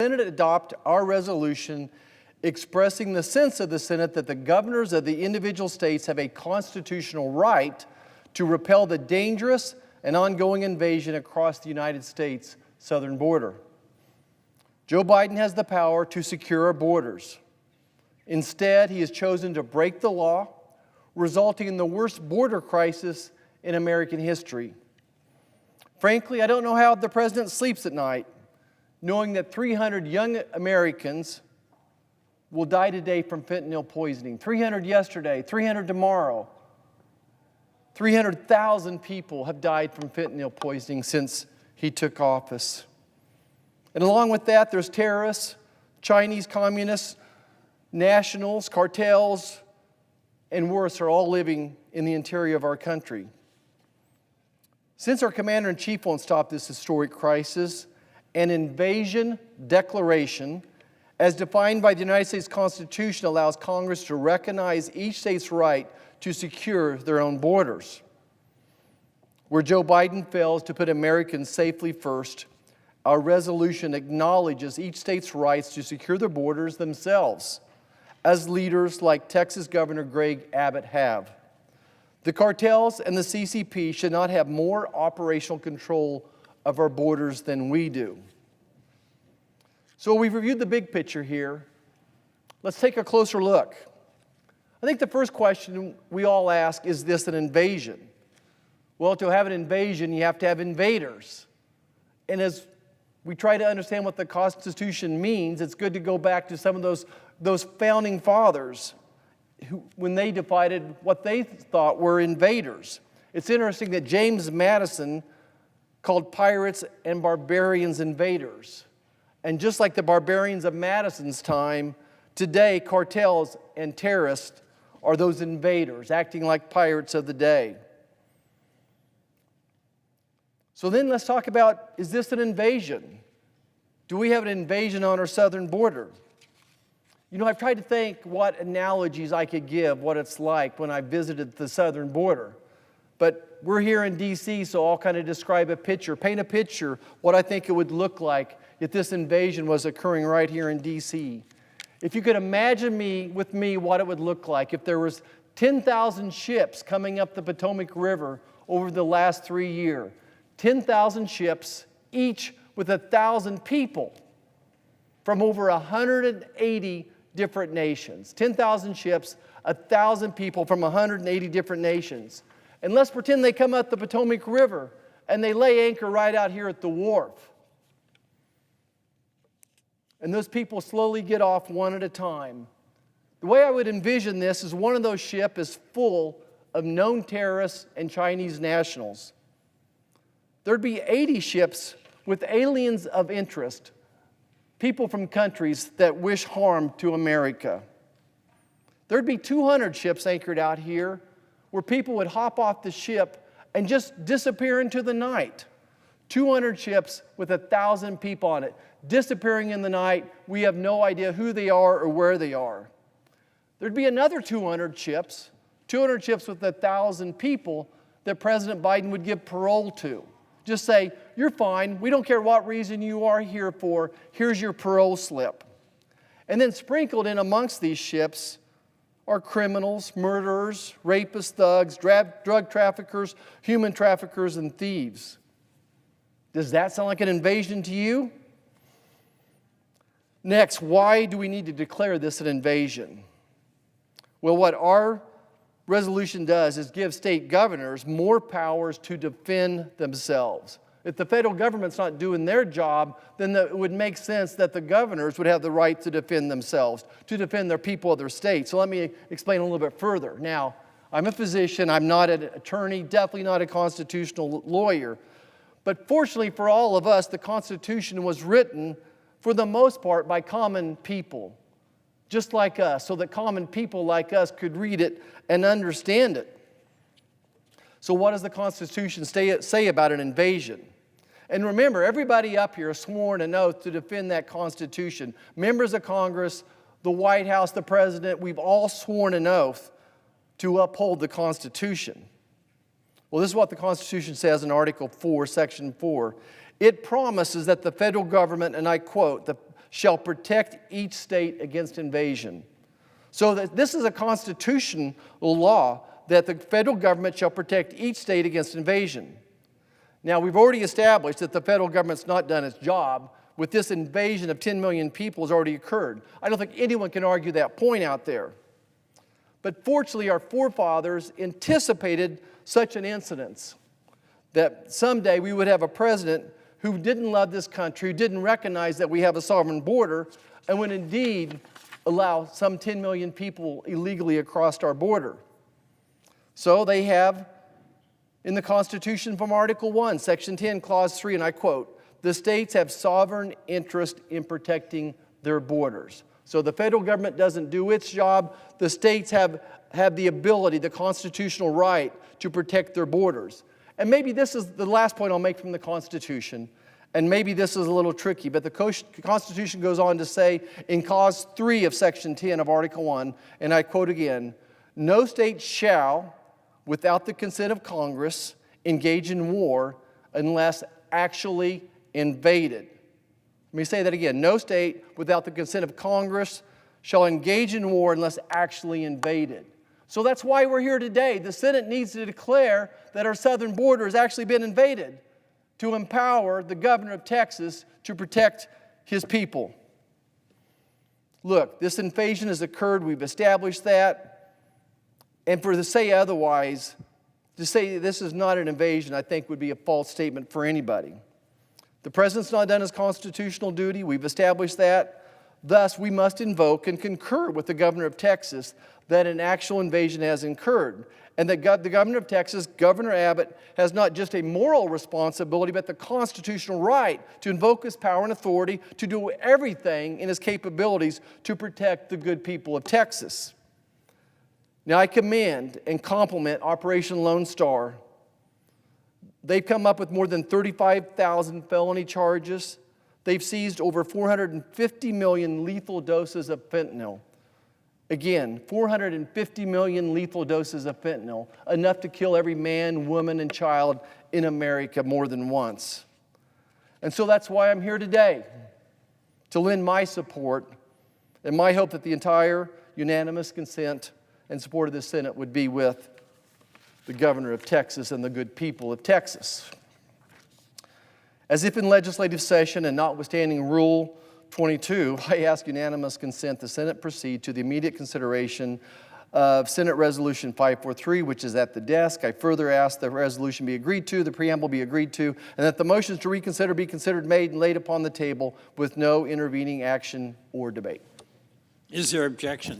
Senate adopt our resolution expressing the sense of the Senate that the governors of the individual states have a constitutional right to repel the dangerous and ongoing invasion across the United States southern border. Joe Biden has the power to secure our borders. Instead, he has chosen to break the law, resulting in the worst border crisis in American history. Frankly, I don't know how the president sleeps at night, knowing that 300 young Americans will die today from fentanyl poisoning. 300 yesterday, 300 tomorrow. 300,000 people have died from fentanyl poisoning since he took office. And along with that, there's terrorists, Chinese communists, nationals, cartels, and worse are all living in the interior of our country. Since our Commander-in-Chief won't stop this historic crisis, an invasion declaration, as defined by the United States Constitution, allows Congress to recognize each state's right to secure their own borders. Where Joe Biden fails to put Americans safely first, our resolution acknowledges each state's rights to secure their borders themselves, as leaders like Texas Governor Greg Abbott have. The cartels and the CCP should not have more operational control of our borders than we do. So we've reviewed the big picture here. Let's take a closer look. I think the first question we all ask, is this an invasion? Well, to have an invasion, you have to have invaders. And as we try to understand what the Constitution means, it's good to go back to some of those founding fathers who, when they decided what they thought were invaders. It's interesting that James Madison called pirates and barbarians invaders. And just like the barbarians of Madison's time, today cartels and terrorists are those invaders, acting like pirates of the day. So then let's talk about, is this an invasion? Do we have an invasion on our southern border? You know, I've tried to think what analogies I could give, what it's like when I visited the southern border. But we're here in D.C., so I'll kind of describe a picture, paint a picture, what I think it would look like if this invasion was occurring right here in D.C. If you could imagine with me what it would look like if there was 10,000 ships coming up the Potomac River over the last 3 years. 10,000 ships, each with 1,000 people from over 180 different nations. 10,000 ships, 1,000 people from 180 different nations. And let's pretend they come up the Potomac River and they lay anchor right out here at the wharf. And those people slowly get off one at a time. The way I would envision this is one of those ships is full of known terrorists and Chinese nationals. There'd be 80 ships with aliens of interest, people from countries that wish harm to America. There'd be 200 ships anchored out here where people would hop off the ship and just disappear into the night. 200 ships with 1,000 people on it, disappearing in the night. We have no idea who they are or where they are. There'd be another 200 ships with 1,000 people that President Biden would give parole to. Just say, you're fine, we don't care what reason you are here for, here's your parole slip. And then sprinkled in amongst these ships are criminals, murderers, rapists, thugs, drug traffickers, human traffickers, and thieves. Does that sound like an invasion to you? Next, why do we need to declare this an invasion? Well, what our resolution does is give state governors more powers to defend themselves. If the federal government's not doing their job, then it would make sense that the governors would have the right to defend themselves, to defend their people of their state. So let me explain a little bit further. Now, I'm a physician, I'm not an attorney, definitely not a constitutional lawyer. But fortunately for all of us, the Constitution was written, for the most part, by common people, just like us, so that common people like us could read it and understand it. So what does the Constitution say about an invasion? And remember, everybody up here has sworn an oath to defend that Constitution. Members of Congress, the White House, the President, we've all sworn an oath to uphold the Constitution. Well, this is what the Constitution says in Article 4, Section 4. It promises that the federal government, and I quote, the shall protect each state against invasion. So that this is a constitutional law that the federal government shall protect each state against invasion. Now, we've already established that the federal government's not done its job. With this invasion of 10 million people has already occurred. I don't think anyone can argue that point out there. But fortunately, our forefathers anticipated such an incident, that someday we would have a president who didn't love this country, who didn't recognize that we have a sovereign border, and would indeed allow some 10 million people illegally across our border. So they have, in the Constitution from Article 1, Section 10, Clause 3, and I quote, "The states have sovereign interest in protecting their borders." So the federal government doesn't do its job. The states have the ability, the constitutional right to protect their borders. And maybe this is the last point I'll make from the Constitution, and maybe this is a little tricky, but the Constitution goes on to say in Clause 3 of Section 10 of Article 1, and I quote again, "No state shall, without the consent of Congress, engage in war unless actually invaded." Let me say that again. No state, without the consent of Congress, shall engage in war unless actually invaded. So that's why we're here today. The Senate needs to declare that our southern border has actually been invaded to empower the governor of Texas to protect his people. Look, this invasion has occurred. We've established that. And for to say otherwise, to say this is not an invasion, I think would be a false statement for anybody. The president's not done his constitutional duty. We've established that. Thus, we must invoke and concur with the governor of Texas that an actual invasion has occurred, and that the governor of Texas, Governor Abbott, has not just a moral responsibility, but the constitutional right to invoke his power and authority to do everything in his capabilities to protect the good people of Texas. Now, I commend and compliment Operation Lone Star. They've come up with more than 35,000 felony charges. They've seized over 450 million lethal doses of fentanyl. Again, 450 million lethal doses of fentanyl, enough to kill every man, woman, and child in America more than once. And so that's why I'm here today, to lend my support and my hope that the entire unanimous consent and support of the Senate would be with the governor of Texas and the good people of Texas. As if in legislative session and notwithstanding Rule 22, I ask unanimous consent the Senate proceed to the immediate consideration of Senate Resolution 543, which is at the desk. I further ask the resolution be agreed to, the preamble be agreed to, and that the motions to reconsider be considered made and laid upon the table with no intervening action or debate. Is there objection?